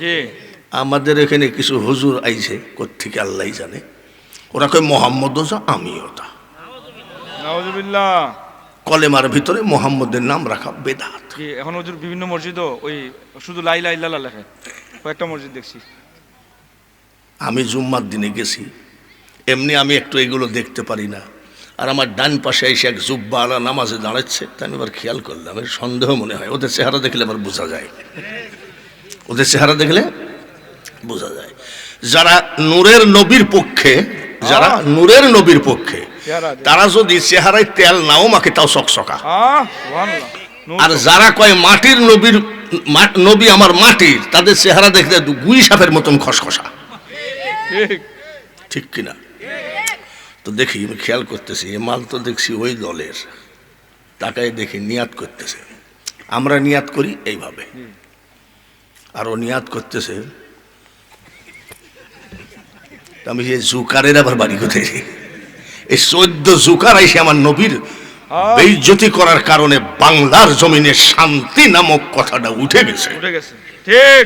জি আমাদের এখানে কিছু হুজুর আইছে কোত্থেকে আল্লাহ জানে, ওরা কয় মোহাম্মদও যা আমিও তা। নাউজুবিল্লাহ। কলেমার ভিতরে মোহাম্মদের নাম রাখা বেদাত। জি এখন হুজুর বিভিন্ন মসজিদও ওই শুধু লা ইলাহা ইল্লাল্লাহ লেখে, কয়েকটা মসজিদ দেখছি। আমি জুম্মার দিনে গেছি, এমনি আমি একটু এগুলো দেখতে পারি না, আর আমার ডান পাশে এসে এক জুব্বা আলা নামাজে দাঁড়াচ্ছে, তাই আমি এবার খেয়াল করলাম, এর সন্দেহ মনে হয়, ওদের চেহারা দেখলে আবার বোঝা যায়, ওদের চেহারা দেখলে বোঝা যায়। যারা নূরের নবীর পক্ষে, যারা নূরের নবীর পক্ষে, তারা যদি চেহারায় তেল নাও মাখে তাও চকচকা। আর যারা কয় মাটির নবীর নবী আমার মাটির, তাদের চেহারা দেখলে গুই সাপের মতন খসখসা। ঠিক কিনা? তো দেখি আমি খেয়াল করতেছি, এ মাল তো দেখছি ওই দলের, তাকায় দেখি নিয়াত করতেছে। আমরা নিয়াত করি এইভাবে, আর ও নিয়াত করতেছে। আমি যে জুকারের আবার বাড়ি কোথায়, এই 14 জুকার এসে আমার নবীর বেইজ্জতি করার কারণে বাংলার জমিনে শান্তি নামক কথাটা উঠে গেছে। ঠিক।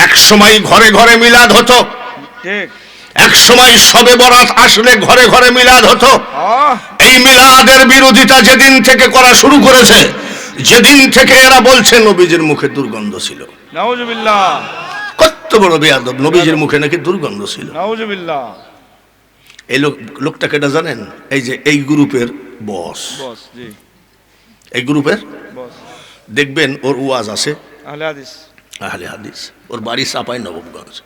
এক সময় ঘরে ঘরে মিলাদ হতো, ঠিক। এক সময় শবে বরাত আসলে ঘরে ঘরে মিলাদ হতো। এই মিলাদের বিরোধিতা যেদিন থেকে করা শুরু করেছে, যেদিন থেকে এরা বলছে নবীজির মুখে দুর্গন্ধ ছিল। নাউজুবিল্লাহ। কত বড় বেয়াদব, নবীজির মুখে নাকি দুর্গন্ধ ছিল। নাউজুবিল্লাহ। এই লোকটাকে এটা জানেন, এই যে এই গ্রুপের বস, জি এই গ্রুপের বস, দেখবেন ওর ওয়াজ আছে আহলে হাদিস, আহলে হাদিস, ওর বাড়ি চাপাই নবাবগঞ্জ।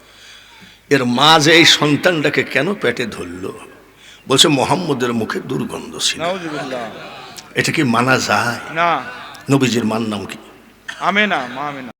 এর মা যে এই সন্তানটাকে কেন পেটে ধরলো, বলছে মোহাম্মদের মুখে দুর্গন্ধ ছিল। নাউজুবিল্লাহ। এটা কি মানা যায়? না। নবীজির মার নাম কি? আমেনা, মা আমেনা।